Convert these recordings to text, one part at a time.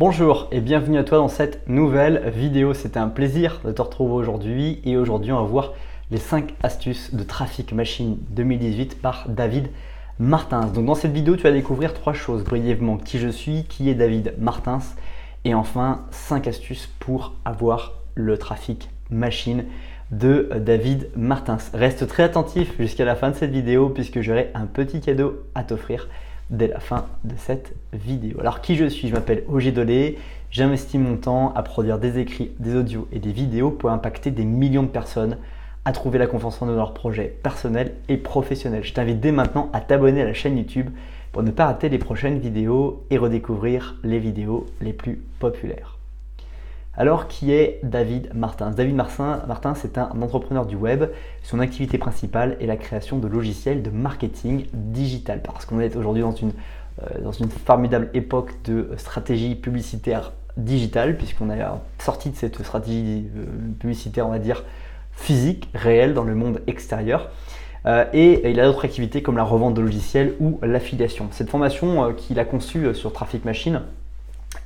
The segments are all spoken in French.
Bonjour et bienvenue à toi dans cette nouvelle vidéo. C'était un plaisir de te retrouver aujourd'hui et aujourd'hui on va voir les 5 astuces de Traffic Machine 2018 par David Martins. Donc dans cette vidéo tu vas découvrir 3 choses brièvement: qui je suis, qui est David Martins et enfin 5 astuces pour avoir le Traffic Machine de David Martins. Reste très attentif jusqu'à la fin de cette vidéo puisque j'aurai un petit cadeau à t'offrir dès la fin de cette vidéo. Alors qui je suis? Je m'appelle Ogier Dolé, j'investis mon temps à produire des écrits, des audios et des vidéos pour impacter des millions de personnes à trouver la confiance en eux dans leurs projets personnels et professionnels. Je t'invite dès maintenant à t'abonner à la chaîne YouTube pour ne pas rater les prochaines vidéos et redécouvrir les vidéos les plus populaires. Alors, qui est David Martins? David Martins est un entrepreneur du web. Son activité principale est la création de logiciels de marketing digital. Parce qu'on est aujourd'hui dans une formidable époque de stratégie publicitaire digitale, puisqu'on est sorti de cette stratégie publicitaire, on va dire, physique, réelle, dans le monde extérieur. Et il a d'autres activités comme la revente de logiciels ou l'affiliation. Cette formation qu'il a conçue sur Traffic Machine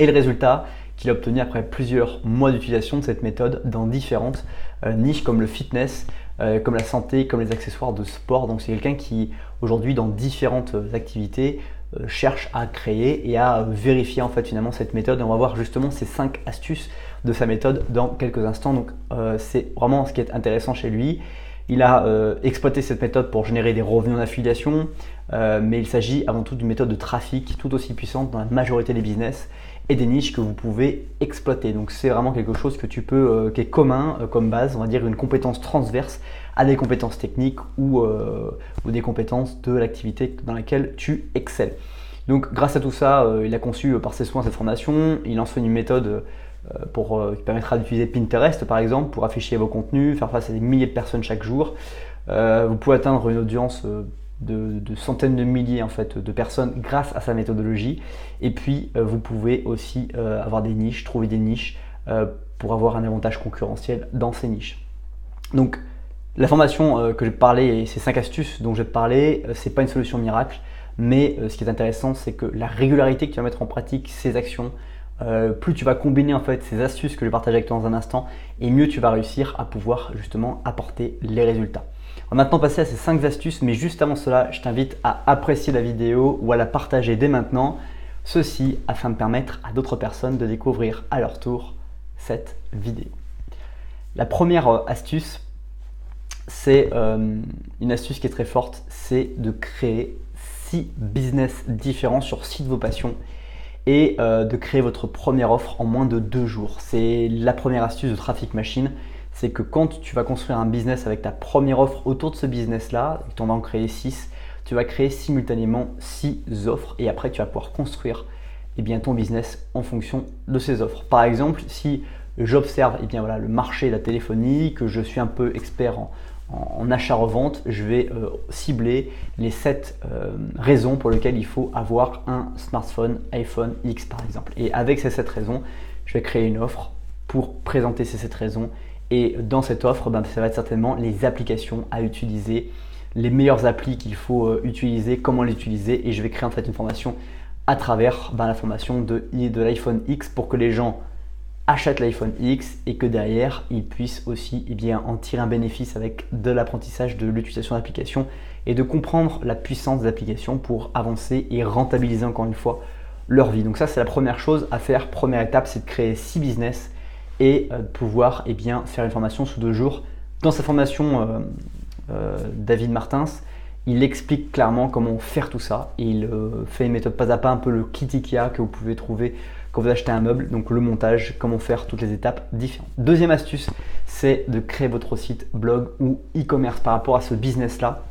est le résultat qu'il a obtenu après plusieurs mois d'utilisation de cette méthode dans différentes niches comme le fitness, comme la santé, comme les accessoires de sport. Donc c'est quelqu'un qui aujourd'hui dans différentes activités cherche à créer et à vérifier en fait finalement cette méthode. Et on va voir justement ces 5 astuces de sa méthode dans quelques instants. Donc c'est vraiment ce qui est intéressant chez lui. Il a exploité cette méthode pour générer des revenus en affiliation, mais il s'agit avant tout d'une méthode de trafic tout aussi puissante dans la majorité des business et des niches que vous pouvez exploiter. Donc c'est vraiment quelque chose que tu peux, qui est commun comme base, on va dire une compétence transverse à des compétences techniques ou des compétences de l'activité dans laquelle tu excelles. Donc grâce à tout ça, il a conçu par ses soins cette formation. Il enseigne une méthode qui permettra d'utiliser Pinterest par exemple pour afficher vos contenus, faire face à des milliers de personnes chaque jour. Vous pouvez atteindre une audience de centaines de milliers en fait, de personnes grâce à sa méthodologie. Et puis vous pouvez aussi avoir des niches, trouver des niches pour avoir un avantage concurrentiel dans ces niches. Donc la formation que je vais te parler et ces 5 astuces dont je vais te parler, c'est pas une solution miracle, mais ce qui est intéressant c'est que la régularité que tu vas mettre en pratique ces actions, plus tu vas combiner en fait ces astuces que je vais partager avec toi dans un instant, et mieux tu vas réussir à pouvoir justement apporter les résultats. On va maintenant passer à ces 5 astuces, mais juste avant cela, je t'invite à apprécier la vidéo ou à la partager dès maintenant, ceci afin de permettre à d'autres personnes de découvrir à leur tour cette vidéo. La première astuce, c'est une astuce qui est très forte, c'est de créer 6 business différents sur 6 de vos passions et de créer votre première offre en moins de 2 jours. C'est la première astuce de Traffic Machine. C'est que quand tu vas construire un business avec ta première offre autour de ce business-là, tu en vas en créer 6, tu vas créer simultanément 6 offres et après tu vas pouvoir construire ton business en fonction de ces offres. Par exemple, si j'observe le marché de la téléphonie, que je suis un peu expert en achat-revente, je vais cibler les 7 raisons pour lesquelles il faut avoir un smartphone iPhone X par exemple. Et avec ces 7 raisons, je vais créer une offre pour présenter ces 7 raisons. Et dans cette offre, ça va être certainement les applications à utiliser, les meilleures applis qu'il faut utiliser, comment les utiliser. Et je vais créer en fait une formation à travers la formation de l'iPhone X pour que les gens achètent l'iPhone X et que derrière, ils puissent aussi en tirer un bénéfice avec de l'apprentissage de l'utilisation d'applications et de comprendre la puissance des applications pour avancer et rentabiliser encore une fois leur vie. Donc ça, c'est la première chose à faire. Première étape, c'est de créer 6 business et de pouvoir faire une formation sous 2 jours. Dans sa formation, David Martins, il explique clairement comment faire tout ça. Et il fait une méthode pas à pas, un peu le kit IKEA que vous pouvez trouver quand vous achetez un meuble. Donc le montage, comment faire toutes les étapes différentes. Deuxième astuce, c'est de créer votre site blog ou e-commerce par rapport à ce business-là.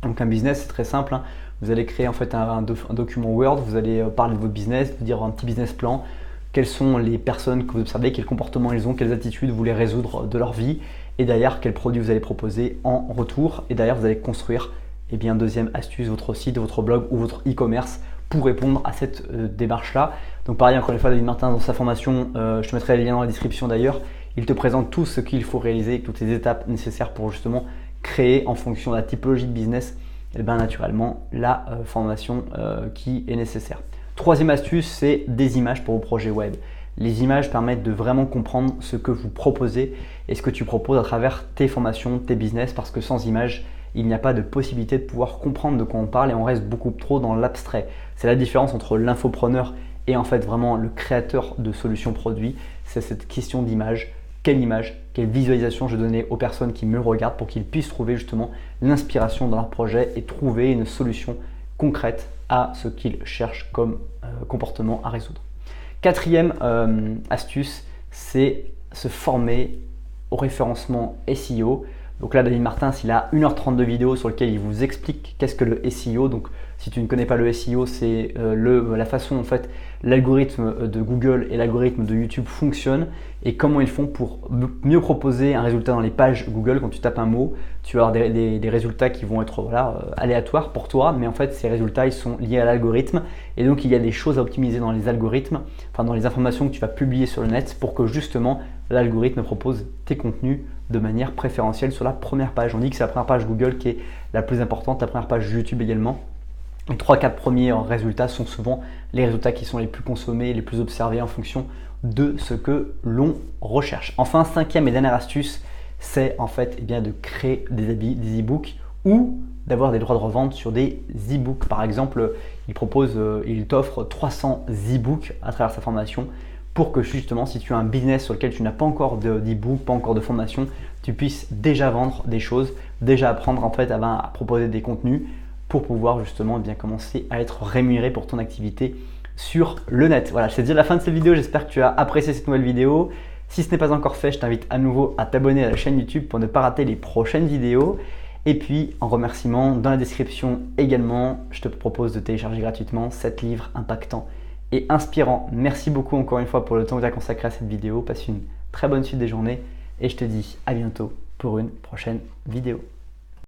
Donc un business, c'est très simple. Vous allez créer en fait un document Word, vous allez parler de votre business, vous dire un petit business plan. Quelles sont les personnes que vous observez, quels comportements ils ont, quelles attitudes vous voulez résoudre de leur vie, et derrière quels produits vous allez proposer en retour. Et derrière vous allez construire, deuxième astuce, votre site, votre blog ou votre e-commerce pour répondre à cette démarche-là. Donc pareil, encore une fois, David Martins dans sa formation, je te mettrai les liens dans la description d'ailleurs, il te présente tout ce qu'il faut réaliser, toutes les étapes nécessaires pour justement créer en fonction de la typologie de business, naturellement la formation qui est nécessaire. Troisième astuce, c'est des images pour vos projets web. Les images permettent de vraiment comprendre ce que vous proposez et ce que tu proposes à travers tes formations, tes business, parce que sans images, il n'y a pas de possibilité de pouvoir comprendre de quoi on parle et on reste beaucoup trop dans l'abstrait. C'est la différence entre l'infopreneur et en fait vraiment le créateur de solutions produits. C'est cette question d'image. Image, quelle visualisation je donnais aux personnes qui me regardent pour qu'ils puissent trouver justement l'inspiration dans leur projet et trouver une solution concrète à ce qu'ils cherchent comme comportement à résoudre. Quatrième astuce, c'est se former au référencement SEO. Donc là, David Martins, il a 1h30 de vidéo sur lequel il vous explique qu'est-ce que le SEO. Donc si tu ne connais pas le SEO, c'est la façon en fait l'algorithme de Google et l'algorithme de YouTube fonctionnent et comment ils font pour mieux proposer un résultat dans les pages Google. Quand tu tapes un mot, tu vas avoir des résultats qui vont être aléatoires pour toi, mais en fait ces résultats ils sont liés à l'algorithme et donc il y a des choses à optimiser dans les algorithmes, enfin dans les informations que tu vas publier sur le net pour que justement l'algorithme propose tes contenus de manière préférentielle sur la première page. On dit que c'est la première page Google qui est la plus importante, la première page YouTube également. Les 3-4 premiers résultats sont souvent les résultats qui sont les plus consommés, les plus observés en fonction de ce que l'on recherche. Enfin, cinquième et dernière astuce, c'est en fait de créer des e-books ou d'avoir des droits de revente sur des e-books. Par exemple, il t'offre 300 e-books à travers sa formation pour que justement, si tu as un business sur lequel tu n'as pas encore d'e-book, pas encore de formation, tu puisses déjà vendre des choses, déjà apprendre en fait à proposer des contenus pour pouvoir justement commencer à être rémunéré pour ton activité sur le net. Voilà, c'est déjà la fin de cette vidéo. J'espère que tu as apprécié cette nouvelle vidéo. Si ce n'est pas encore fait, je t'invite à nouveau à t'abonner à la chaîne YouTube pour ne pas rater les prochaines vidéos. Et puis, en remerciement, dans la description également, je te propose de télécharger gratuitement 7 livres impactants et inspirants. Merci beaucoup encore une fois pour le temps que tu as consacré à cette vidéo. Passe une très bonne suite des journées et je te dis à bientôt pour une prochaine vidéo.